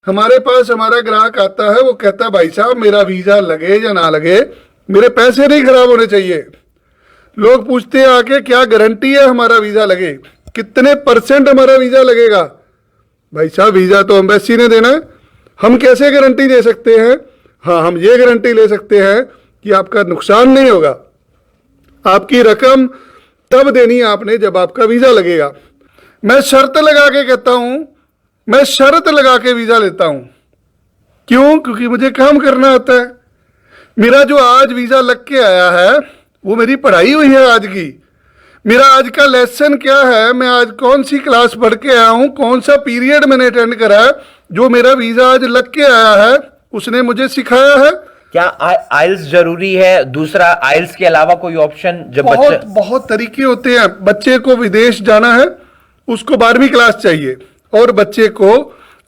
हमारे पास हमारा ग्राहक आता है, वो कहता है भाई साहब मेरा वीजा लगे या ना लगे, मेरे पैसे नहीं खराब होने चाहिए। लोग पूछते हैं आके क्या गारंटी है हमारा वीजा लगे, कितने % हमारा वीजा लगेगा। भाई साहब वीजा तो एम्बेसी ने देना है, हम कैसे गारंटी दे सकते हैं। हाँ, हम ये गारंटी ले सकते हैं कि आपका नुकसान नहीं होगा। आपकी रकम तब देनी है आपने जब आपका वीजा लगेगा। मैं शर्त लगा के कहता हूं, मैं शर्त लगा के वीजा लेता हूं। क्यों? क्योंकि मुझे काम करना आता है। मेरा जो आज वीजा लग के आया है वो मेरी पढ़ाई हुई है आज की। मेरा आज का लेसन क्या है, मैं आज कौन सी क्लास पढ़ के आया हूं, कौन सा पीरियड मैंने अटेंड करा है, जो मेरा वीजा आज लग के आया है उसने मुझे सिखाया है। क्या आइल्स जरूरी है? दूसरा आइल्स के अलावा कोई ऑप्शन? जब बहुत तरीके होते हैं। बच्चे को विदेश जाना है, उसको 12वीं क्लास चाहिए, और बच्चे को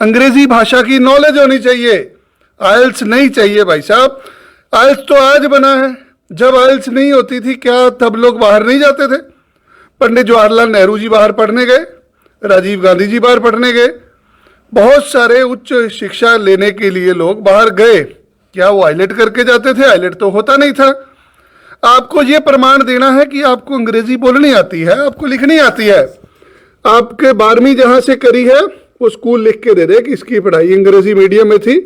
अंग्रेजी भाषा की नॉलेज होनी चाहिए। आइल्स नहीं चाहिए भाई साहब। आइल्स तो आज बना है, जब आइल्स नहीं होती थी क्या तब लोग बाहर नहीं जाते थे? पंडित जवाहरलाल नेहरू जी बाहर पढ़ने गए, राजीव गांधी जी बाहर पढ़ने गए, बहुत सारे उच्च शिक्षा लेने के लिए लोग बाहर गए। क्या वो आइलेट करके जाते थे? आइलेट तो होता नहीं था। आपको ये प्रमाण देना है कि आपको अंग्रेजी बोलनी आती है, आपको लिखनी आती है। आपके 12वीं जहां से करी है वो स्कूल लिख के दे दे कि इसकी पढ़ाई अंग्रेजी मीडियम में थी,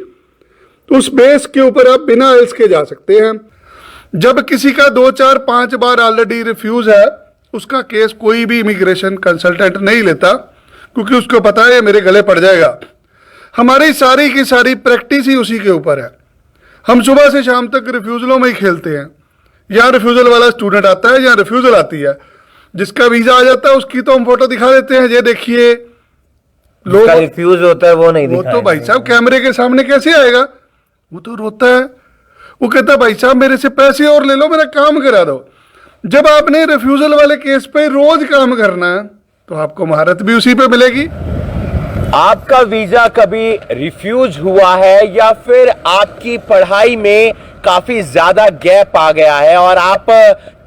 तो उस बेस के ऊपर आप बिना आइल्स के जा सकते हैं। जब किसी का 2 4 5 बार ऑलरेडी रिफ्यूज है, उसका केस कोई भी इमिग्रेशन कंसल्टेंट नहीं लेता, क्योंकि उसको पता है मेरे गले पड़ जाएगा। हमारी सारी की सारी प्रैक्टिस ही उसी के ऊपर है। हम सुबह से शाम तक रिफ्यूजलों में ही खेलते हैं। यहाँ रिफ्यूजल वाला स्टूडेंट आता है, यहाँ रिफ्यूजल आती है, जिसका वीजा आ जाता है उसकी तो हम फोटो दिखा देते हैं, ये देखिए। लोग रिफ्यूज होता है वो नहीं वो तो भाई साहब कैमरे के सामने कैसे आएगा? वो तो रोता है, वो कहता है भाई साहब मेरे से पैसे और ले लो, मेरा काम करा दो। जब आपने रिफ्यूजल वाले केस पे रोज काम करना है तो आपको महारत भी उसी पे मिलेगी। आपका वीजा कभी रिफ्यूज हुआ है या फिर आपकी पढ़ाई में काफी ज्यादा गैप आ गया है और आप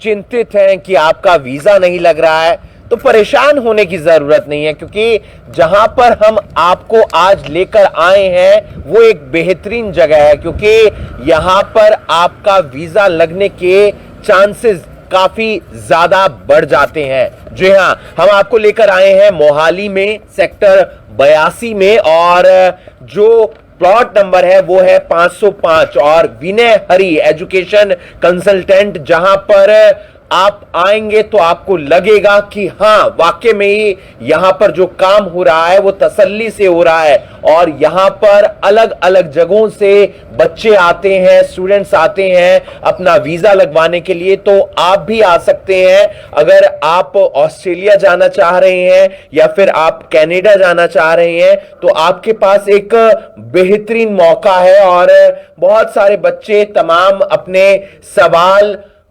चिंतित हैं कि आपका वीजा नहीं लग रहा है, तो परेशान होने की जरूरत नहीं है, क्योंकि जहां पर हम आपको आज लेकर आए हैं वो एक बेहतरीन जगह है, क्योंकि यहां पर आपका वीजा लगने के चांसेस काफी ज्यादा बढ़ जाते हैं। जी हां, हम आपको लेकर आए हैं मोहाली में सेक्टर 82 में, और जो प्लॉट नंबर है वो है 505, और विनय हरी एजुकेशन कंसल्टेंट, जहां पर आप आएंगे तो आपको लगेगा कि हाँ वाकई में ही यहां पर जो काम हो रहा है वो तसल्ली से हो रहा है, और यहां पर अलग अलग जगहों से बच्चे आते हैं, स्टूडेंट्स आते हैं अपना वीजा लगवाने के लिए। तो आप भी आ सकते हैं। अगर आप ऑस्ट्रेलिया जाना चाह रहे हैं या फिर आप कनाडा जाना चाह रहे हैं तो आपके पास एक बेहतरीन मौका है, और बहुत सारे बच्चे तमाम अपने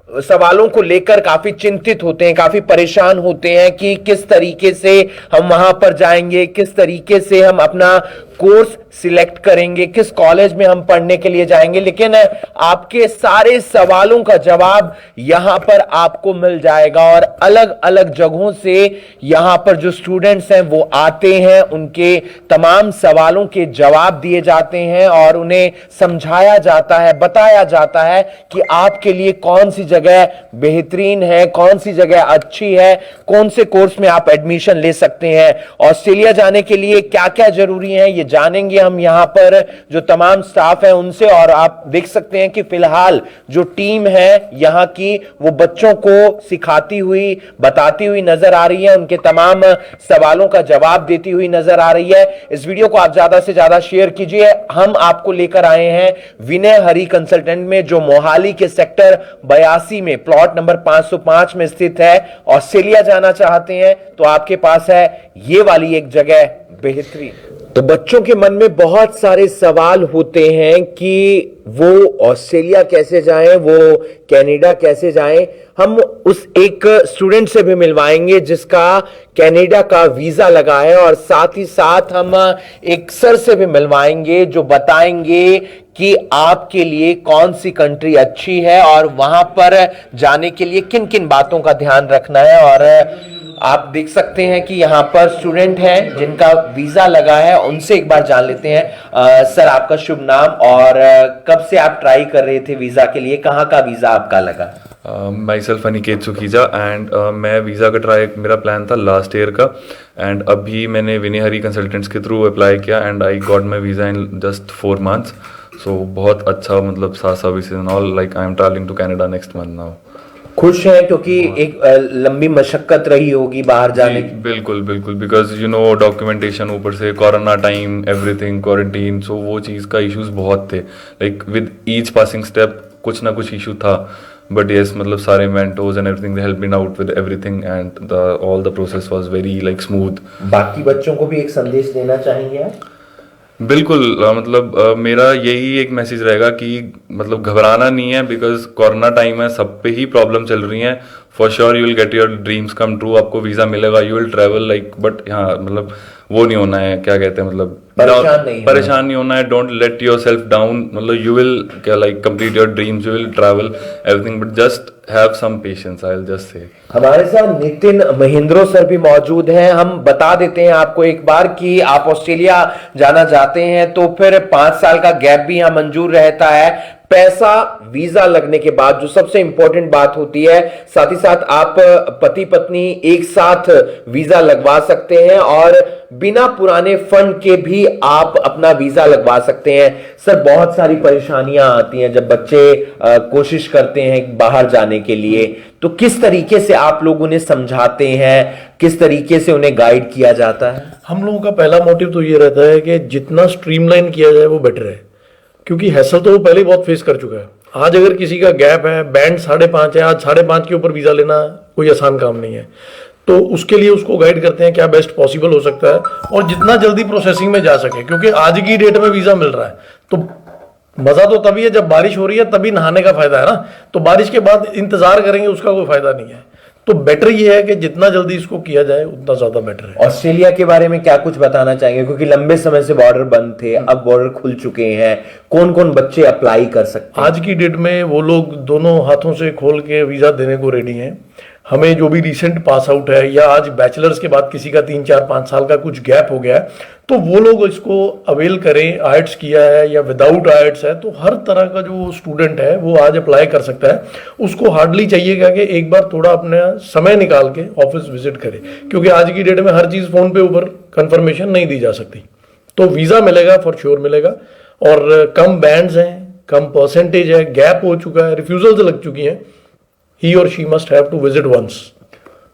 सवालों को लेकर काफी चिंतित होते हैं, काफी परेशान होते हैं कि किस तरीके से हम वहां पर जाएंगे, किस तरीके से हम अपना कोर्स सिलेक्ट करेंगे, किस कॉलेज में हम पढ़ने के लिए जाएंगे। लेकिन आपके सारे सवालों का जवाब यहां पर आपको मिल जाएगा, और अलग अलग जगहों से यहां पर जो स्टूडेंट्स हैं वो आते हैं, उनके तमाम सवालों के जवाब दिए जाते हैं और उन्हें समझाया जाता है, बताया जाता है कि आपके लिए कौन सी जगह बेहतरीन है, कौन सी जगह अच्छी है, कौन से कोर्स में आप एडमिशन ले सकते हैं। ऑस्ट्रेलिया जाने के लिए क्या क्या जरूरी है ये जानेंगे हम यहां पर जो तमाम स्टाफ है उनसे, और आप देख सकते हैं कि फिलहाल जो टीम है यहां की वो बच्चों को सिखाती हुई, बताती हुई नजर आ रही है, उनके तमाम सवालों का जवाब देती हुई नजर आ रही है। इस वीडियो को आप ज्यादा से ज्यादा शेयर कीजिए। हम आपको लेकर आए हैं विनय हरी कंसल्टेंट में, जो मोहाली के सेक्टर 82 में प्लॉट नंबर 505 में स्थित है। ऑस्ट्रेलिया जाना चाहते हैं तो आपके पास है ये वाली एक जगह बेहतरीन। तो बच्चों के मन में बहुत सारे सवाल होते हैं कि वो ऑस्ट्रेलिया कैसे जाएं, वो कनाडा कैसे जाएं। हम उस एक स्टूडेंट से भी मिलवाएंगे जिसका कनाडा का वीजा लगा है, और साथ ही साथ हम एक सर से भी मिलवाएंगे जो बताएंगे कि आपके लिए कौन सी कंट्री अच्छी है और वहां पर जाने के लिए किन किन बातों का ध्यान रखना है। और आप देख सकते हैं कि यहाँ पर स्टूडेंट हैं जिनका वीजा लगा है, उनसे एक बार जान लेते हैं। सर, आपका शुभ नाम और कब से आप ट्राई कर रहे थे वीजा के लिए, कहाँ का वीजा आपका लगा? Myself Aniket Sukhija and मैं वीज़ा का ट्राई, मेरा प्लान था लास्ट ईयर का एंड अभी मैंने विनय हरी कंसल्टेंट्स के थ्रू अप्लाई किया and I got my visa in just 4 months। So बहुत अच्छा, मतलब साथ services and all, like I am travelling to Canada next month now. खुश हैं क्योंकि एक लंबी मशक्कत रही होगी बाहर जाने की। बिल्कुल बिल्कुल, बिकॉज यू नो डॉक्यूमेंटेशन, ऊपर से कोरोना टाइम, एवरीथिंग क्वारंटीन, सो वो चीज़ का इश्यूज बहुत थे। Like with each passing step कुछ ना कुछ इशू था, बट येस, मतलब सारे mentors and everything they help me out with everything and all the process was very like smooth. बाकी बच्चों को भी एक संदेश देना चाहेंगे आप? बिल्कुल, मतलब मेरा यही एक मैसेज रहेगा कि मतलब घबराना नहीं है, बिकॉज कोरोना टाइम है, सब पे ही प्रॉब्लम चल रही है। For sure you will get your dreams come true, आपको वीज़ा मिलेगा, you will travel like, but यहाँ मतलब वो नहीं होना है, क्या कहते हैं, मतलब परेशान नहीं होना है। Don't let yourself down, मतलब यू विल क्या like complete your dreams, you will travel everything, but just have some patience, I will just say. हमारे साथ नितिन महिंद्रो सर भी मौजूद हैं। हम बता देते हैं आपको एक बार कि आप ऑस्ट्रेलिया जाना चाहते हैं तो फिर 5 साल का गैप भी यहाँ मंजूर रहता है। पैसा वीजा लगने के बाद जो सबसे इंपॉर्टेंट बात होती है, साथ ही साथ आप पति पत्नी एक साथ वीजा लगवा सकते हैं और बिना पुराने फंड के भी आप अपना वीजा लगवा सकते हैं। सर, बहुत सारी परेशानियां आती हैं जब बच्चे कोशिश करते हैं बाहर जाने के लिए, तो किस तरीके से आप लोग उन्हें समझाते हैं, किस तरीके से उन्हें गाइड किया जाता है? हम लोगों का पहला मोटिव तो ये रहता है कि जितना स्ट्रीमलाइन किया जाए वो बेटर है, क्योंकि हैसल तो वो पहले ही बहुत फेस कर चुका है। आज अगर किसी का गैप है, बैंड 5.5 है, आज 5.5 के ऊपर वीजा लेना कोई आसान काम नहीं है, तो उसके लिए उसको गाइड करते हैं क्या बेस्ट पॉसिबल हो सकता है और जितना जल्दी प्रोसेसिंग में जा सके, क्योंकि आज की डेट में वीजा मिल रहा है तो मजा तो तभी है जब बारिश हो रही है, तभी नहाने का फायदा है ना। तो बारिश के बाद इंतजार करेंगे उसका कोई फायदा नहीं है। तो बेटर ये है कि जितना जल्दी इसको किया जाए उतना ज्यादा बेटर है। ऑस्ट्रेलिया के बारे में क्या कुछ बताना चाहेंगे, क्योंकि लंबे समय से बॉर्डर बंद थे, अब बॉर्डर खुल चुके हैं, कौन कौन बच्चे अप्लाई कर सकते हैं? आज की डेट में वो लोग दोनों हाथों से खोल के वीजा देने को रेडी हैं। हमें जो भी रिसेंट पास आउट है या आज बैचलर्स के बाद किसी का 3, 4, 5 साल का कुछ गैप हो गया है, तो वो लोग इसको अवेल करें। आइट्स किया है या विदाउट आइट्स है, तो हर तरह का जो स्टूडेंट है वो आज अप्लाई कर सकता है। उसको हार्डली चाहिएगा कि एक बार थोड़ा अपना समय निकाल के ऑफिस विजिट करे, क्योंकि आज की डेट में हर चीज़ फोन पे ऊपर कंफर्मेशन नहीं दी जा सकती। तो वीज़ा मिलेगा, फॉर श्योर मिलेगा, और कम बैंड्स हैं, कम परसेंटेज है, गैप हो चुका है, रिफ्यूजल्स लग चुकी हैं, he or she must have to visit once।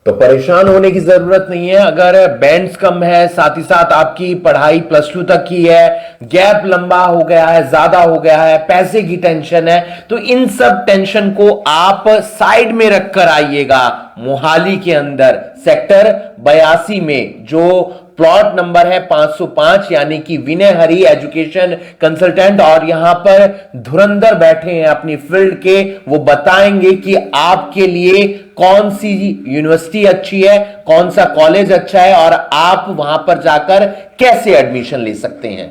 तो परेशान होने की जरूरत नहीं है। अगर बैंड्स कम है, साथ ही साथ आपकी पढ़ाई +2 तक की है, गैप लंबा हो गया है, ज्यादा हो गया है, पैसे की टेंशन है, तो इन सब टेंशन को आप साइड में रखकर आइएगा। मोहाली के अंदर सेक्टर 82 में जो प्लॉट नंबर है 505, यानी कि विनय हरी एजुकेशन कंसल्टेंट, और यहां पर धुरंधर बैठे हैं अपनी फील्ड के। वो बताएंगे कि आपके लिए कौन सी यूनिवर्सिटी अच्छी है, कौन सा कॉलेज अच्छा है और आप वहां पर जाकर कैसे एडमिशन ले सकते हैं।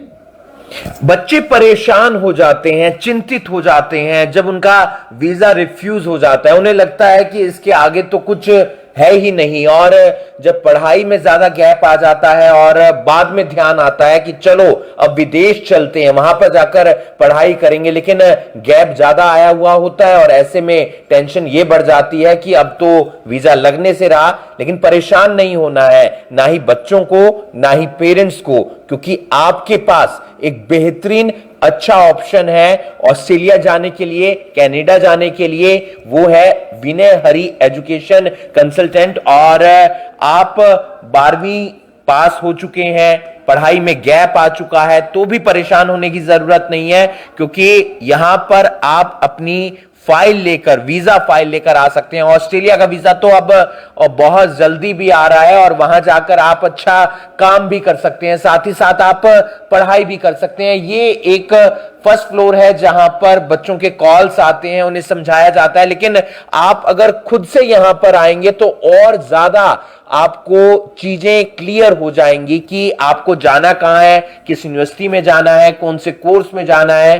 बच्चे परेशान हो जाते हैं, चिंतित हो जाते हैं जब उनका वीजा रिफ्यूज हो जाता है। उन्हें लगता है कि इसके आगे तो कुछ है ही नहीं, और जब पढ़ाई में ज्यादा गैप आ जाता है और बाद में ध्यान आता है कि चलो अब विदेश चलते हैं, वहां पर जाकर पढ़ाई करेंगे, लेकिन गैप ज्यादा आया हुआ होता है और ऐसे में टेंशन ये बढ़ जाती है कि अब तो वीजा लगने से रहा। लेकिन परेशान नहीं होना है, ना ही बच्चों को ना ही पेरेंट्स को, क्योंकि आपके पास एक बेहतरीन अच्छा ऑप्शन है ऑस्ट्रेलिया जाने के लिए, कनाडा जाने के लिए। वो है विनय हरी एजुकेशन कंसल्टेंट, और आप 12वीं पास हो चुके हैं, पढ़ाई में गैप आ चुका है, तो भी परेशान होने की जरूरत नहीं है, क्योंकि यहां पर आप अपनी फाइल लेकर, वीजा फाइल लेकर आ सकते हैं। ऑस्ट्रेलिया का वीजा तो अब बहुत जल्दी भी आ रहा है और वहां जाकर आप अच्छा काम भी कर सकते हैं, साथ ही साथ आप पढ़ाई भी कर सकते हैं। ये एक फर्स्ट फ्लोर है जहां पर बच्चों के कॉल्स आते हैं, उन्हें समझाया जाता है, लेकिन आप अगर खुद से यहां पर आएंगे तो और ज्यादा आपको चीजें क्लियर हो जाएंगी कि आपको जाना कहाँ है, किस यूनिवर्सिटी में जाना है, कौन से कोर्स में जाना है।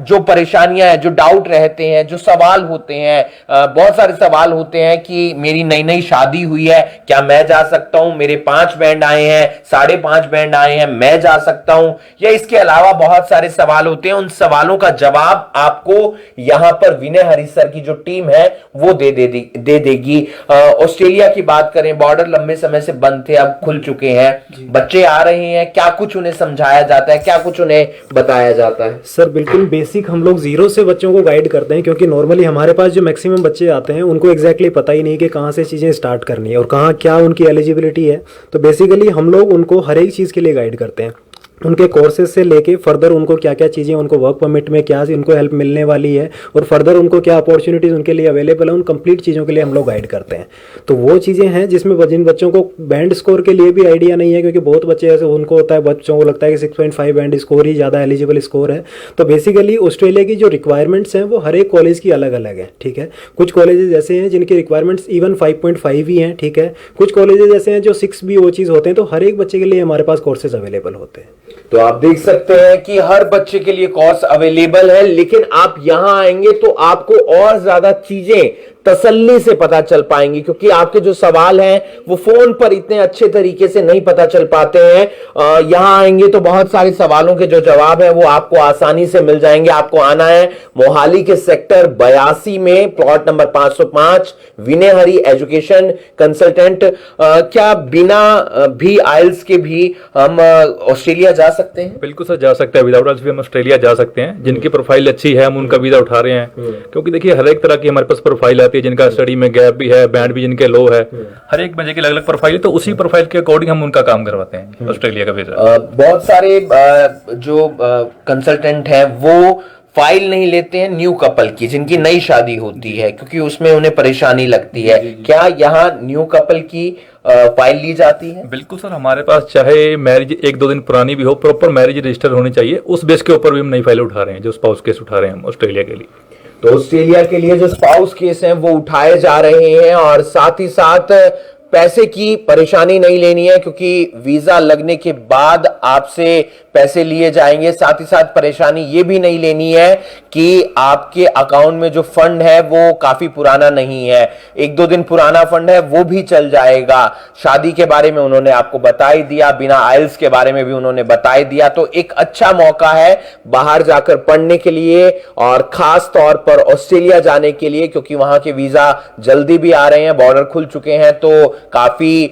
जो परेशानियां हैं, जो डाउट रहते हैं, जो सवाल होते हैं, बहुत सारे सवाल होते हैं कि मेरी नई नई शादी हुई है, क्या मैं जा सकता हूं, मेरे 5 बैंड आए हैं, 5.5 बैंड आए हैं, मैं जा सकता हूं, या इसके अलावा बहुत सारे सवाल होते हैं। उन सवालों का जवाब आपको यहां पर विनय हरी सर की जो टीम है वो दे देगी। ऑस्ट्रेलिया की बात करें, बॉर्डर लंबे समय से बंद थे, अब खुल चुके हैं, बच्चे आ रहे हैं, क्या कुछ उन्हें समझाया जाता है, क्या कुछ उन्हें बताया जाता है? सर बिल्कुल बेसिक हम लोग जीरो से बच्चों को गाइड करते हैं, क्योंकि नॉर्मली हमारे पास जो मैक्सिमम बच्चे आते हैं उनको एग्जैक्टली पता ही नहीं कि कहाँ से चीज़ें स्टार्ट करनी है और कहाँ क्या उनकी एलिजिबिलिटी है। तो बेसिकली हम लोग उनको हर एक चीज़ के लिए गाइड करते हैं, उनके कोर्सेज से लेके फर्दर उनको क्या क्या चीज़ें, उनको वर्क परमिट में क्या उनको हेल्प मिलने वाली है और फर्दर उनको क्या अपॉर्चुनिटीज़ उनके लिए अवेलेबल है, उन कंप्लीट चीज़ों के लिए हम लोग गाइड करते हैं। तो वो चीज़ें हैं जिसमें जिन बच्चों को बैंड स्कोर के लिए भी आइडिया नहीं है, क्योंकि बहुत बच्चे ऐसे उनको होता है, बच्चों को लगता है कि 6.5 बैंड स्कोर ही ज़्यादा एलिजिबल स्कोर है। तो बेसिकली ऑस्ट्रेलिया की जो रिक्वायरमेंट्स हैं वो हर एक कॉलेज की अलग अलग है, ठीक है। कुछ कॉलेजेस ऐसे हैं जिनकी रिक्वायरमेंट्स इवन 5.5 ही हैं, ठीक है। कुछ कॉलेजेस ऐसे हैं जो 6 भी वो चीज़ होते हैं। तो हर एक बच्चे के लिए हमारे पास कोर्सेज अवेलेबल होते हैं। तो आप देख सकते हैं कि हर बच्चे के लिए कोर्स अवेलेबल है, लेकिन आप यहां आएंगे तो आपको और ज्यादा चीजें तसल्ली से पता चल पाएंगी, क्योंकि आपके जो सवाल हैं वो फोन पर इतने अच्छे तरीके से नहीं पता चल पाते हैं। यहां आएंगे तो बहुत सारे सवालों के जो जवाब है वो आपको आसानी से मिल जाएंगे। आपको आना है मोहाली के सेक्टर 82 में, प्लॉट नंबर 505, विनय हरी एजुकेशन कंसल्टेंट। क्या बिना भी आइल्स के भी हम ऑस्ट्रेलिया जा सकते हैं? बिल्कुल सर, जा सकते हैं। विदाउट आइल्स भी हम ऑस्ट्रेलिया जा सकते हैं। जिनकी प्रोफाइल अच्छी है हम उनका वीजा उठा रहे हैं, क्योंकि देखिए हर एक तरह की हमारे पास प्रोफाइल आती है, जिनका स्टडी में गैप भी है, बैंड भी जिनके लो है, हर एक बच्चे की अलग अलग प्रोफाइल है। तो उसी प्रोफाइल के अकॉर्डिंग हम उनका काम करवाते हैं ऑस्ट्रेलिया का वीजा। बहुत सारे जो कंसल्टेंट हैं वो फाइल नहीं लेते हैं न्यू कपल की, जिनकी नई शादी होती है, क्योंकि उसमें उन्हें परेशानी लगती है। क्या यहाँ न्यू कपल की फाइल ली जाती है? बिल्कुल सर, हमारे पास चाहे मैरिज 1-2 दिन पुरानी भी हो, प्रॉपर मैरिज रजिस्टर होनी चाहिए, उस बेस के ऊपर भी हम नई फाइल उठा रहे हैं, जो स्पाउस केस उठा रहे हैं हम ऑस्ट्रेलिया के लिए। तो ऑस्ट्रेलिया के लिए जो स्पाउस केस हैं वो उठाए जा रहे हैं, और साथ ही साथ पैसे की परेशानी नहीं लेनी है, क्योंकि वीजा लगने के बाद आपसे पैसे लिए जाएंगे। साथ ही साथ परेशानी ये भी नहीं लेनी है कि आपके अकाउंट में जो फंड है वो काफी पुराना नहीं है, 1-2 दिन पुराना फंड है वो भी चल जाएगा। शादी के बारे में उन्होंने आपको बता ही दिया, बिना आइल्स के बारे में भी उन्होंने बता ही दिया। तो एक अच्छा मौका है बाहर जाकर पढ़ने के लिए, और खास तौर पर ऑस्ट्रेलिया जाने के लिए, क्योंकि वहां के वीजा जल्दी भी आ रहे हैं, बॉर्डर खुल चुके हैं, तो काफी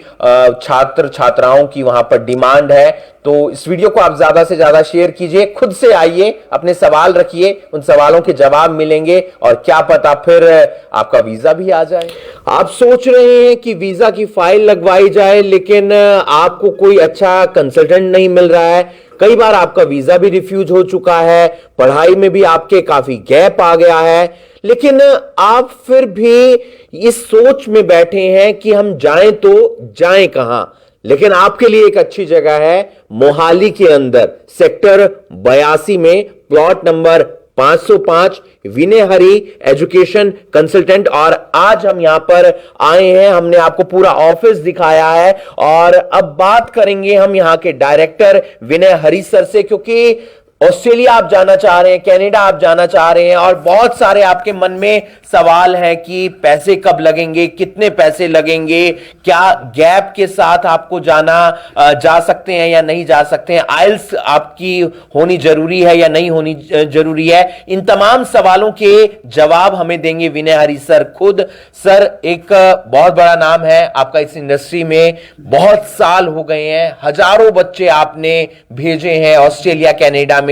छात्र छात्राओं की वहां पर डिमांड है। तो इस वीडियो को आप ज्यादा से ज्यादा शेयर कीजिए, खुद से आइए, अपने सवाल रखिए, उन सवालों के जवाब मिलेंगे, और क्या पता फिर आपका वीजा भी आ जाए। आप सोच रहे हैं कि वीजा की फाइल लगवाई जाए, लेकिन आपको कोई अच्छा कंसल्टेंट नहीं मिल रहा है, कई बार आपका वीजा भी रिफ्यूज हो चुका है, पढ़ाई में भी आपके काफी गैप आ गया है, लेकिन आप फिर भी इस सोच में बैठे हैं कि हम जाएं तो जाएं कहां। लेकिन आपके लिए एक अच्छी जगह है, मोहाली के अंदर सेक्टर 82 में, प्लॉट नंबर 505, विनय हरी एजुकेशन कंसल्टेंट। और आज हम यहां पर आए हैं, हमने आपको पूरा ऑफिस दिखाया है, और अब बात करेंगे हम यहां के डायरेक्टर विनय हरी सर से, क्योंकि ऑस्ट्रेलिया आप जाना चाह रहे हैं, कनाडा आप जाना चाह रहे हैं, और बहुत सारे आपके मन में सवाल हैं कि पैसे कब लगेंगे, कितने पैसे लगेंगे, क्या गैप के साथ आपको जा सकते हैं या नहीं जा सकते हैं, आइल्स आपकी होनी जरूरी है या नहीं होनी जरूरी है। इन तमाम सवालों के जवाब हमें देंगे विनय हरी सर खुद। सर, एक बहुत बड़ा नाम है आपका इस इंडस्ट्री में, बहुत साल हो गए हैं, हजारों बच्चे आपने भेजे हैं ऑस्ट्रेलिया कनाडा में।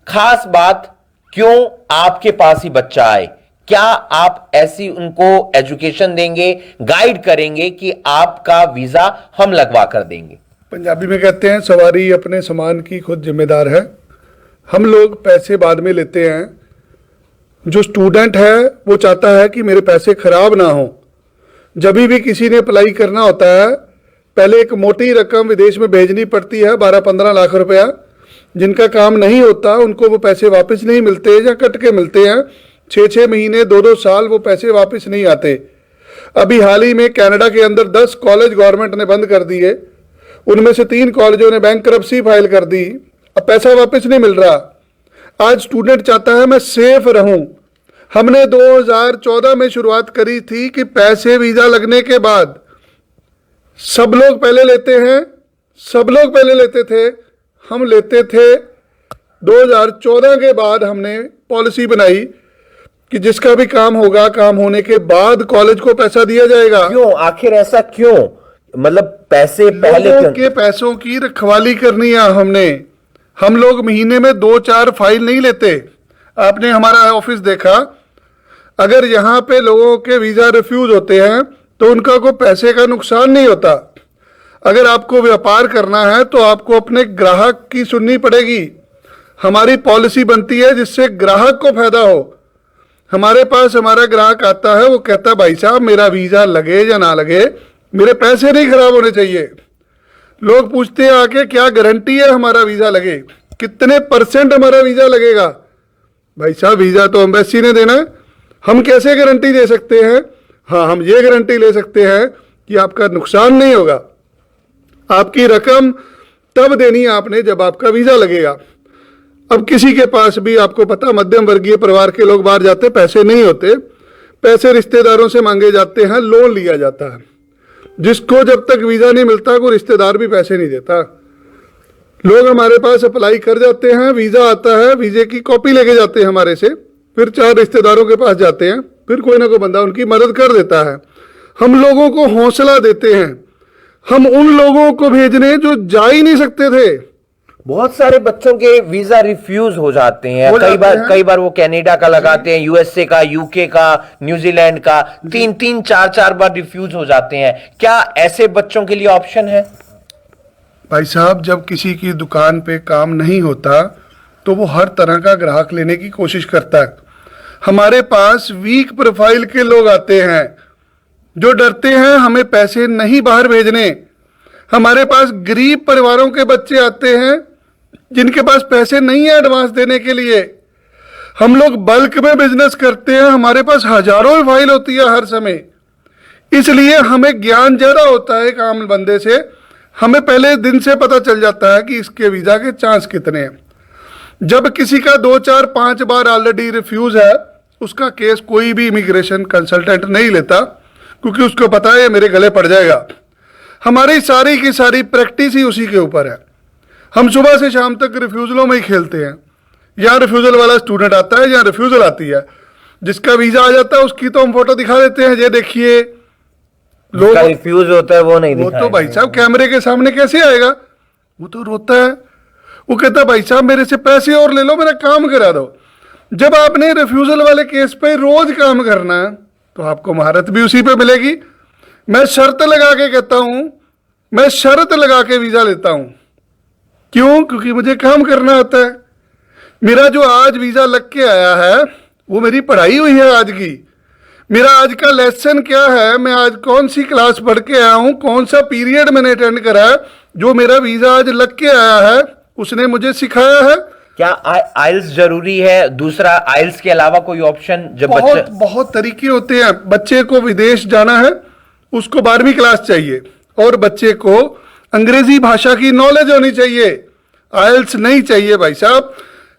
खास बात, क्यों आपके पास ही बच्चा आए? क्या आप ऐसी उनको एजुकेशन देंगे, गाइड करेंगे कि आपका वीजा हम लगवा कर देंगे? पंजाबी में कहते हैं सवारी अपने सामान की खुद जिम्मेदार है। हम लोग पैसे बाद में लेते हैं, जो स्टूडेंट है वो चाहता है कि मेरे पैसे खराब ना हो। जब भी किसी ने अप्लाई करना होता है, पहले एक मोटी रकम विदेश में भेजनी पड़ती है, 12-15 लाख रुपया। जिनका काम नहीं होता उनको वो पैसे वापस नहीं मिलते, या कट के मिलते हैं, 6-6 महीने 2-2 साल वो पैसे वापस नहीं आते। अभी हाल ही में कनाडा के अंदर 10 कॉलेज गवर्नमेंट ने बंद कर दिए, उनमें से 3 कॉलेजों ने बैंकरप्सी फाइल कर दी, अब पैसा वापस नहीं मिल रहा। आज स्टूडेंट चाहता है मैं सेफ रहूं। हमने 2014 में शुरुआत करी थी कि पैसे वीजा लगने के बाद सब लोग पहले लेते हैं, सब लोग पहले लेते थे, हम लेते थे। 2014 के बाद हमने पॉलिसी बनाई कि जिसका भी काम होगा, काम होने के बाद कॉलेज को पैसा दिया जाएगा। क्यों, आखिर ऐसा क्यों? मतलब पैसे पहले लोगों क्यों? के पैसों की रखवाली करनी है हमने। हम लोग महीने में 2-4 फाइल नहीं लेते। आपने हमारा ऑफिस देखा, अगर यहाँ पे लोगों के वीजा रिफ्यूज होते हैं तो उनका कोई पैसे का नुकसान नहीं होता। अगर आपको व्यापार करना है तो आपको अपने ग्राहक की सुननी पड़ेगी। हमारी पॉलिसी बनती है जिससे ग्राहक को फायदा हो। हमारे पास हमारा ग्राहक आता है, वो कहता है भाई साहब मेरा वीजा लगे या ना लगे, मेरे पैसे नहीं खराब होने चाहिए। लोग पूछते हैं आके क्या गारंटी है हमारा वीजा लगे, कितने % हमारा वीजा लगेगा। भाई साहब वीजा तो एम्बेसी ने देना है, हम कैसे गारंटी दे सकते हैं? हाँ, हम ये गारंटी ले सकते हैं कि आपका नुकसान नहीं होगा। आपकी रकम तब देनी है आपने जब आपका वीजा लगेगा। अब किसी के पास भी, आपको पता, मध्यम वर्गीय परिवार के लोग बाहर जाते, पैसे नहीं होते, पैसे रिश्तेदारों से मांगे जाते हैं, लोन लिया जाता है। जिसको जब तक वीजा नहीं मिलता कोई रिश्तेदार भी पैसे नहीं देता। लोग हमारे पास अप्लाई कर जाते हैं, वीजा आता है, वीजे की कॉपी लेके जाते हैं हमारे से, फिर 4 रिश्तेदारों के पास जाते हैं, फिर कोई ना कोई बंदा उनकी मदद कर देता है। हम लोगों को हौसला देते हैं, हम उन लोगों को भेजने जो जा ही नहीं सकते थे। बहुत सारे बच्चों के वीजा रिफ्यूज हो जाते हैं। कई बार वो कनाडा का लगाते हैं, यूएसए का, यूके का, न्यूजीलैंड का, 3-3, 4-4 बार रिफ्यूज हो जाते हैं। क्या ऐसे बच्चों के लिए ऑप्शन है? भाई साहब, जब किसी की दुकान पे काम नहीं होता तो वो हर तरह का ग्राहक लेने की कोशिश करता है। हमारे पास वीक प्रोफाइल के लोग आते हैं जो डरते हैं हमें पैसे नहीं बाहर भेजने। हमारे पास गरीब परिवारों के बच्चे आते हैं जिनके पास पैसे नहीं है एडवांस देने के लिए। हम लोग बल्क में बिजनेस करते हैं, हमारे पास हजारों फाइल होती है हर समय, इसलिए हमें ज्ञान ज्यादा होता है काम बंदे से। हमें पहले दिन से पता चल जाता है कि इसके वीजा के चांस कितने हैं। जब किसी का 2-4-5 बार ऑलरेडी रिफ्यूज है, उसका केस कोई भी इमिग्रेशन कंसल्टेंट नहीं लेता, क्योंकि उसको पता है मेरे गले पड़ जाएगा। हमारी सारी की सारी प्रैक्टिस ही उसी के ऊपर है। हम सुबह से शाम तक रिफ्यूजलों में ही खेलते हैं। यहाँ रिफ्यूजल वाला स्टूडेंट आता है, यहाँ रिफ्यूजल आती है, जिसका वीजा आ जाता है उसकी तो हम फोटो दिखा देते हैं, ये देखिए। लोग रिफ्यूज होता है वो नहीं वो तो भाई साहब कैमरे के सामने कैसे आएगा, वो तो रोता है, वो कहता है भाई साहब मेरे से पैसे और ले लो, मेरा काम करा दो। जब आपने रिफ्यूजल वाले केस पे रोज काम करना है तो आपको महारत भी उसी पे मिलेगी। मैं शर्त लगा के कहता हूं, मैं शर्त लगा के वीजा लेता हूं। क्यों? क्योंकि मुझे काम करना आता है। मेरा जो आज वीजा लग के आया है वो मेरी पढ़ाई हुई है आज की। मेरा आज का लेसन क्या है, मैं आज कौन सी क्लास पढ़ के आया हूं, कौन सा पीरियड मैंने अटेंड करा है, जो मेरा वीजा आज लग के आया है उसने मुझे सिखाया है। क्या आइल्स जरूरी है? दूसरा, आइल्स के अलावा कोई ऑप्शन? जब बहुत तरीके होते हैं। बच्चे को विदेश जाना है, उसको 12वीं क्लास चाहिए, और बच्चे को अंग्रेजी भाषा की नॉलेज होनी चाहिए। आइल्स नहीं चाहिए भाई साहब।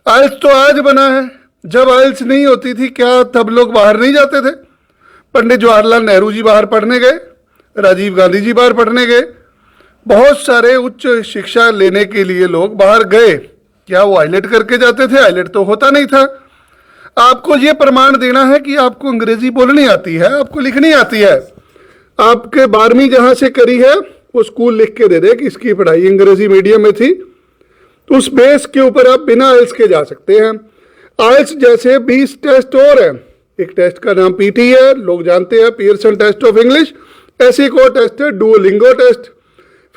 आइल्स तो आज बना है, जब आइल्स नहीं होती थी क्या तब लोग बाहर नहीं जाते थे? पंडित जवाहरलाल नेहरू जी बाहर पढ़ने गए, राजीव गांधी जी बाहर पढ़ने गए, बहुत सारे उच्च शिक्षा लेने के लिए लोग बाहर गए। क्या वो आइलेट करके जाते थे? आइलेट तो होता नहीं था। आपको ये प्रमाण देना है कि आपको अंग्रेजी बोलनी आती है, आपको लिखनी आती है। आपके 12वीं जहां से करी है वो स्कूल लिख के दे दे कि इसकी पढ़ाई अंग्रेजी मीडियम में थी, तो उस बेस के ऊपर आप बिना आइल्स के जा सकते हैं। आइल्स जैसे 20 टेस्ट और हैं। एक टेस्ट का नाम पीटी है, लोग जानते हैं, पियर्सन टेस्ट ऑफ इंग्लिश। ऐसे एक और टेस्ट है डुओलिंगो टेस्ट,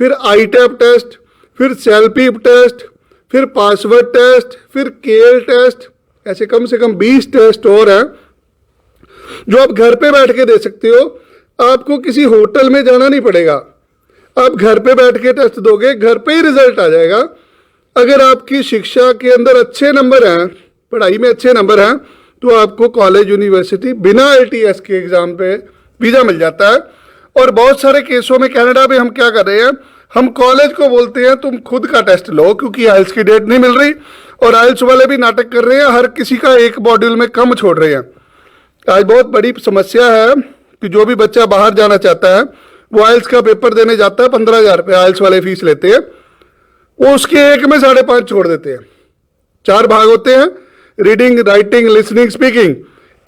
फिर आईटैप टेस्ट, फिर सेल्पीप टेस्ट, फिर पासवर्ड टेस्ट, फिर केल टेस्ट। ऐसे कम से कम 20 टेस्ट और हैं जो आप घर पे बैठ के दे सकते हो। आपको किसी होटल में जाना नहीं पड़ेगा, आप घर पे बैठ के टेस्ट दोगे, घर पे ही रिजल्ट आ जाएगा। अगर आपकी शिक्षा के अंदर अच्छे नंबर हैं, पढ़ाई में अच्छे नंबर हैं, तो आपको कॉलेज यूनिवर्सिटी बिना IELTS के एग्जाम पे वीज़ा मिल जाता है। और बहुत सारे केसों में कनाडा में हम क्या कर रहे हैं, हम कॉलेज को बोलते हैं तुम खुद का टेस्ट लो, क्योंकि आइल्स की डेट नहीं मिल रही और आइल्स वाले भी नाटक कर रहे हैं, हर किसी का एक मॉड्यूल में कम छोड़ रहे हैं। आज बहुत बड़ी समस्या है कि जो भी बच्चा बाहर जाना चाहता है वो आइल्स का पेपर देने जाता है, 15,000 रुपये आइल्स वाले फीस लेते हैं, वो उसके एक में 5.5 छोड़ देते हैं। 4 भाग होते हैं, रीडिंग, राइटिंग, लिसनिंग, स्पीकिंग,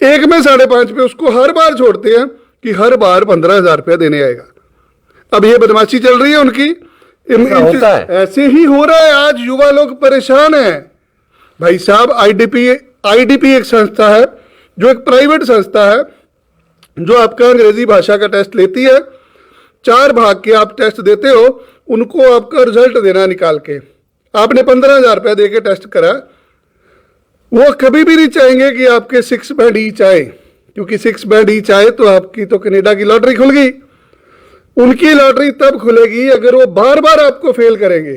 एक में 5.5 पे उसको हर बार छोड़ते हैं कि हर बार 15,000 रुपया देने आएगा। अब ये बदमाशी चल रही है उनकी, होता है। ऐसे ही हो रहा है। आज युवा लोग परेशान हैं भाई साहब। आईडीपी एक संस्था है जो एक प्राइवेट संस्था है जो आपका अंग्रेजी भाषा का टेस्ट लेती है। 4 भाग के आप टेस्ट देते हो, उनको आपका रिजल्ट देना निकाल के। आपने 15,000 रुपया दे के टेस्ट करा, वो कभी भी नहीं चाहेंगे कि आपके 6 बैंड ईच आए, क्योंकि 6 बैंड ईच आए तो आपकी तो कनाडा की लॉटरी खुल गई। उनकी लॉटरी तब खुलेगी अगर वो बार बार आपको फेल करेंगे।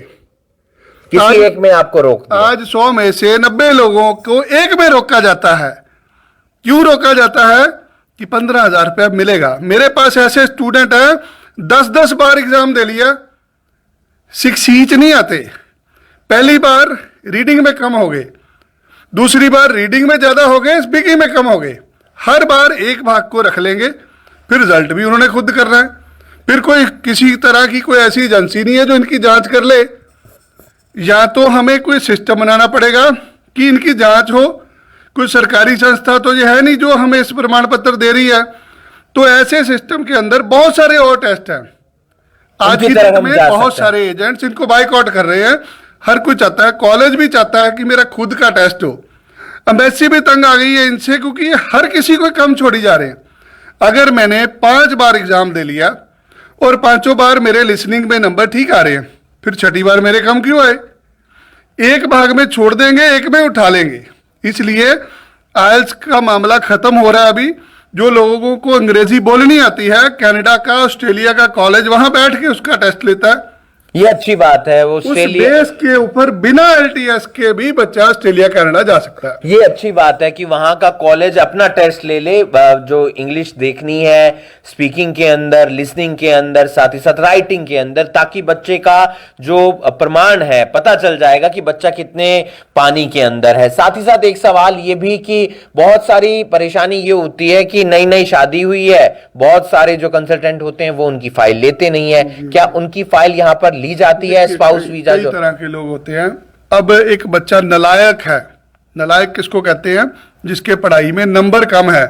किसी एक में आपको रोक दिया। आज 100 में से 90 लोगों को एक में रोका जाता है। क्यों रोका जाता है? कि 15,000 रुपया मिलेगा। मेरे पास ऐसे स्टूडेंट हैं 10-10 बार एग्जाम दे लिया, 6 ईच नहीं आते। पहली बार रीडिंग में कम हो गए, दूसरी बार रीडिंग में ज्यादा हो गए, स्पीकिंग में कम हो गए। हर बार एक भाग को रख लेंगे, फिर रिजल्ट भी उन्होंने खुद करना है। फिर कोई किसी तरह की कोई ऐसी एजेंसी नहीं है जो इनकी जांच कर ले। या तो हमें कोई सिस्टम बनाना पड़ेगा कि इनकी जांच हो। कोई सरकारी संस्था तो ये है नहीं जो हमें इस प्रमाण पत्र दे रही है। तो ऐसे सिस्टम के अंदर बहुत सारे और टेस्ट हैं। आज की डेट में बहुत सारे एजेंट्स इनको बाइकआउट कर रहे हैं। हर कोई चाहता है, कॉलेज भी चाहता है कि मेरा खुद का टेस्ट हो। एम्बेसी भी तंग आ गई है इनसे, क्योंकि हर किसी को कम छोड़ी जा रहे हैं। अगर मैंने 5 बार एग्जाम दे लिया और 5 बार मेरे लिसनिंग में नंबर ठीक आ रहे हैं, फिर 6ठी बार मेरे कम क्यों आए? एक भाग में छोड़ देंगे, एक में उठा लेंगे। इसलिए आइल्स का मामला खत्म हो रहा है अभी। जो लोगों को अंग्रेजी बोलनी आती है, कनाडा का, ऑस्ट्रेलिया का कॉलेज वहां बैठ के उसका टेस्ट लेता है। ये अच्छी बात है। वो उस ऑस्ट्रेलिया बेस के ऊपर बिना एलटीएस के भी बच्चा ऑस्ट्रेलिया कनाडा जा सकता है। ये अच्छी बात है कि वहां का कॉलेज अपना टेस्ट ले ले, जो इंग्लिश देखनी है, स्पीकिंग के अंदर, लिसनिंग के अंदर, साथ ही साथ राइटिंग के अंदर, ताकि बच्चे का जो प्रमाण है पता चल जाएगा कि बच्चा कितने पानी के अंदर है। साथ ही साथ एक सवाल ये भी कि बहुत सारी परेशानी ये होती है कि नई नई शादी हुई है, बहुत सारे जो कंसल्टेंट होते हैं वो उनकी फाइल लेते नहीं है। क्या उनकी फाइल यहाँ पर ली जाती है? स्पाउस वीजा जो कई तरह के लोग होते हैं। अब एक बच्चा नालायक है। नालायक किसको कहते हैं? जिसके पढ़ाई में नंबर कम है।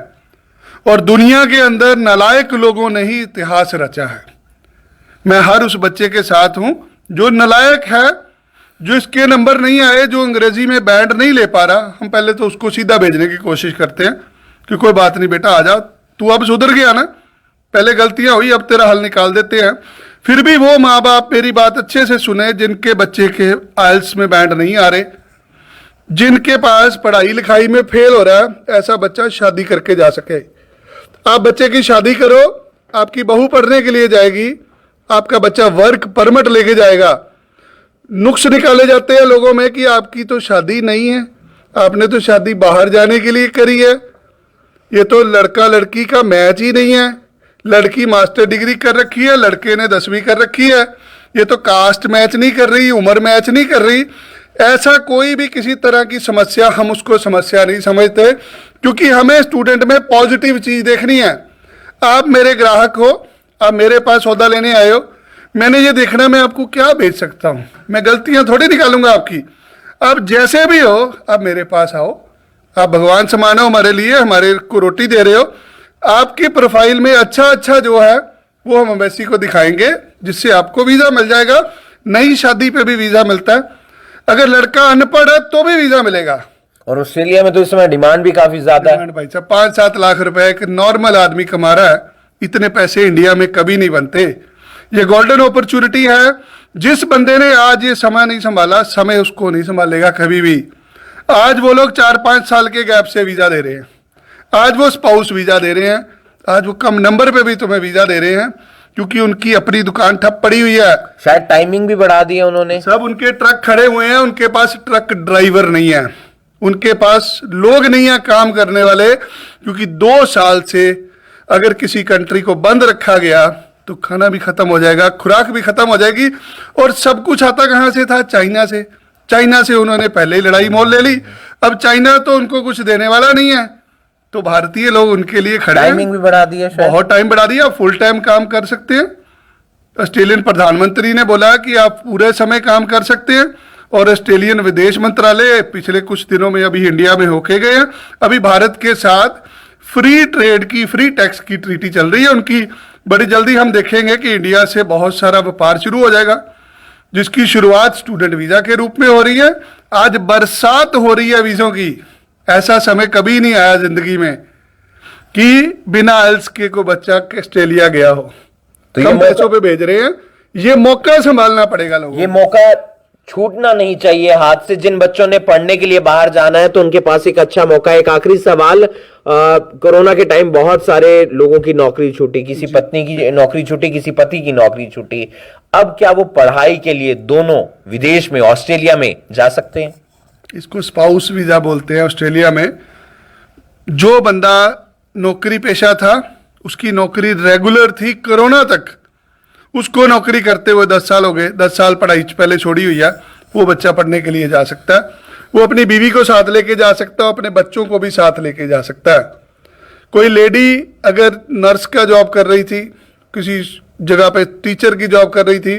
और दुनिया के अंदर नालायक लोगों ने ही इतिहास रचा है। मैं हर उस बच्चे के साथ हूं जो नालायक है, जो इसके नंबर नहीं आए, जो अंग्रेजी में बैंड नहीं ले पा रहा। हम पहले तो उसको सीधा भेजने की कोशिश करते हैं कि कोई बात नहीं बेटा, आ जा, तू अब सुधर गया ना, पहले गलतियां हुई, अब तेरा हल निकाल देते हैं। फिर भी वो माँ बाप मेरी बात अच्छे से सुने जिनके बच्चे के आइल्स में बैंड नहीं आ रहे, जिनके पास पढ़ाई लिखाई में फेल हो रहा है, ऐसा बच्चा शादी करके जा सके। आप बच्चे की शादी करो, आपकी बहू पढ़ने के लिए जाएगी, आपका बच्चा वर्क परमिट लेके जाएगा। नुक्स निकाले जाते हैं लोगों में कि आपकी तो शादी नहीं है, आपने तो शादी बाहर जाने के लिए करी है, ये तो लड़का लड़की का मैच ही नहीं है, लड़की मास्टर डिग्री कर रखी है, लड़के ने 10वीं कर रखी है, ये तो कास्ट मैच नहीं कर रही, उम्र मैच नहीं कर रही। ऐसा कोई भी किसी तरह की समस्या, हम उसको समस्या नहीं समझते, क्योंकि हमें स्टूडेंट में पॉजिटिव चीज़ देखनी है। आप मेरे ग्राहक हो, आप मेरे पास सौदा लेने आए हो, मैंने ये देखना मैं आपको क्या बेच सकता हूँ, मैं गलतियाँ थोड़ी निकालूंगा आपकी। आप जैसे भी हो आप मेरे पास आओ, आप भगवान समान हो हमारे लिए, हमारे को रोटी दे रहे हो। आपकी प्रोफाइल में अच्छा जो है वो हम एम्बेसी को दिखाएंगे, जिससे आपको वीज़ा मिल जाएगा। नई शादी पे भी वीज़ा मिलता है, अगर लड़का अनपढ़ है तो भी वीज़ा मिलेगा। और ऑस्ट्रेलिया में तो इस समय डिमांड भी काफी ज्यादा है भाई साहब। 5-7 लाख रुपए एक नॉर्मल आदमी कमा रहा है, इतने पैसे इंडिया में कभी नहीं बनते। ये गोल्डन अपॉर्चुनिटी है। जिस बंदे ने आज ये समय नहीं संभाला, समय उसको नहीं संभालेगा कभी भी। आज वो लोग 4-5 साल के गैप से वीज़ा दे रहे हैं, आज वो स्पाउस वीज़ा दे रहे हैं, आज वो कम नंबर पे भी तुम्हें वीज़ा दे रहे हैं, क्योंकि उनकी अपनी दुकान ठप पड़ी हुई है। शायद टाइमिंग भी बढ़ा दी है उन्होंने। सब उनके ट्रक खड़े हुए हैं, उनके पास ट्रक ड्राइवर नहीं है, उनके पास लोग नहीं है काम करने वाले, क्योंकि 2 साल से अगर किसी कंट्री को बंद रखा गया तो खाना भी खत्म हो जाएगा, खुराक भी खत्म हो जाएगी। और सब कुछ आता कहाँ से था? चाइना से। चाइना से उन्होंने पहले ही लड़ाई मोल ले ली, अब चाइना तो उनको कुछ देने वाला नहीं है, तो भारतीय लोग उनके लिए खड़े हैं। टाइमिंग भी बढ़ा दी है शायद। बहुत टाइम बढ़ा दिया, फुल टाइम काम कर सकते हैं। ऑस्ट्रेलियन प्रधानमंत्री ने बोला कि आप पूरे समय काम कर सकते हैं, और ऑस्ट्रेलियन विदेश मंत्रालय पिछले कुछ दिनों में अभी इंडिया में होके गए हैं। अभी भारत के साथ फ्री ट्रेड की, फ्री टैक्स की ट्रीटी चल रही है उनकी। बड़ी जल्दी हम देखेंगे कि इंडिया से बहुत सारा व्यापार शुरू हो जाएगा, जिसकी शुरुआत स्टूडेंट वीजा के रूप में हो रही है। आज बरसात हो रही है वीजों की। ऐसा समय कभी नहीं आया जिंदगी में कि बिना आइल्स के को बच्चा ऑस्ट्रेलिया गया हो। तो ये कम मौका- पैसों पे भेज रहे हैं, ये मौका संभालना पड़ेगा लोगों ये को। मौका छूटना नहीं चाहिए हाथ से। जिन बच्चों ने पढ़ने के लिए बाहर जाना है तो उनके पास एक अच्छा मौका है। एक आखिरी सवाल, कोरोना के टाइम बहुत सारे लोगों की नौकरी छूटी, किसी पत्नी की नौकरी छूटी, किसी पति की नौकरी छूटी। अब क्या वो पढ़ाई के लिए दोनों विदेश में, ऑस्ट्रेलिया में जा सकते हैं? इसको स्पाउस वीजा बोलते हैं ऑस्ट्रेलिया में। जो बंदा नौकरी पेशा था, उसकी नौकरी रेगुलर थी कोरोना तक, उसको नौकरी करते हुए 10 साल हो गए, 10 साल पढ़ाई पहले छोड़ी हुई है, वो बच्चा पढ़ने के लिए जा सकता है। वो अपनी बीवी को साथ लेके जा सकता है, अपने बच्चों को भी साथ लेके जा सकता है। कोई लेडी अगर नर्स का जॉब कर रही थी, किसी जगह पे टीचर की जॉब कर रही थी,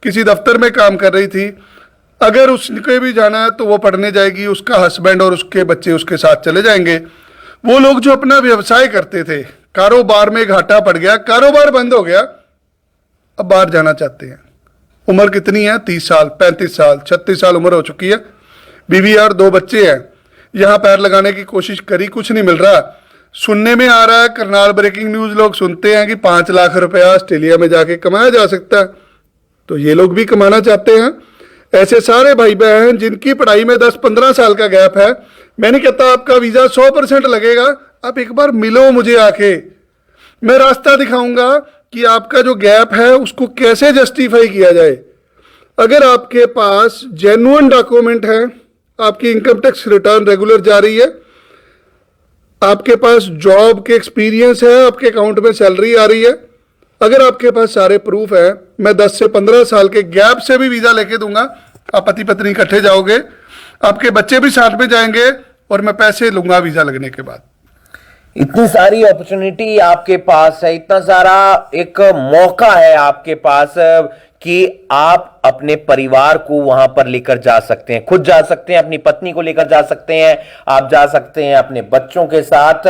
किसी दफ्तर में काम कर रही थी, अगर उसके भी जाना है तो वो पढ़ने जाएगी, उसका हस्बैंड और उसके बच्चे उसके साथ चले जाएंगे। वो लोग जो अपना व्यवसाय करते थे, कारोबार में घाटा पड़ गया, कारोबार बंद हो गया, अब बाहर जाना चाहते हैं। उम्र कितनी है? 30 साल, 35 साल, 36 साल उम्र हो चुकी है, बीवी और 2 बच्चे हैं। यहाँ पैर लगाने की कोशिश करी, कुछ नहीं मिल रहा। सुनने में आ रहा है, करनाल ब्रेकिंग न्यूज लोग सुनते हैं कि 5 लाख रुपया ऑस्ट्रेलिया में जाके कमाया जा सकता है। तो ये लोग भी कमाना चाहते हैं। ऐसे सारे भाई बहन जिनकी पढ़ाई में 10-15 साल का गैप है, मैं नहीं कहता आपका वीजा 100% लगेगा। आप एक बार मिलो मुझे आके, मैं रास्ता दिखाऊंगा कि आपका जो गैप है उसको कैसे जस्टिफाई किया जाए। अगर आपके पास जेन्युइन डॉक्यूमेंट है, आपकी इनकम टैक्स रिटर्न रेगुलर जा रही है, आपके पास जॉब के एक्सपीरियंस है, आपके अकाउंट में सैलरी आ रही है, अगर आपके पास सारे प्रूफ है, मैं 10 से 15 साल के गैप से भी वीजा लेके दूंगा। आप पति पत्नी इकट्ठे जाओगे, आपके बच्चे भी साथ में जाएंगे, और मैं पैसे लूंगा वीजा लगने के बाद। इतनी सारी अपॉर्चुनिटी आपके पास है, इतना सारा एक मौका है आपके पास कि आप अपने परिवार को वहां पर लेकर जा सकते हैं, खुद जा सकते हैं, अपनी पत्नी को लेकर जा सकते हैं, आप जा सकते हैं अपने बच्चों के साथ।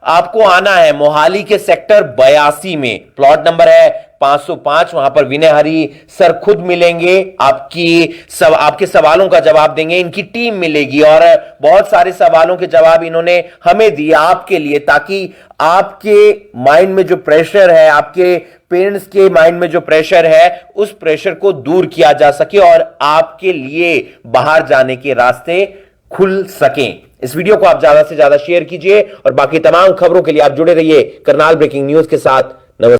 आपको आना है मोहाली के सेक्टर 82 में, प्लॉट नंबर है 505। वहां पर विनय हरी सर खुद मिलेंगे, आपके सवालों का जवाब देंगे, इनकी टीम मिलेगी, और बहुत सारे सवालों के जवाब इन्होंने हमें दिए आपके लिए, ताकि आपके माइंड में जो प्रेशर है, आपके पेरेंट्स के माइंड में जो प्रेशर है, उस प्रेशर को दूर किया जा सके और आपके लिए बाहर जाने के रास्ते खुल सकें। इस वीडियो को आप ज्यादा से ज्यादा शेयर कीजिए, और बाकी तमाम खबरों के लिए आप जुड़े रहिए करनाल ब्रेकिंग न्यूज के साथ।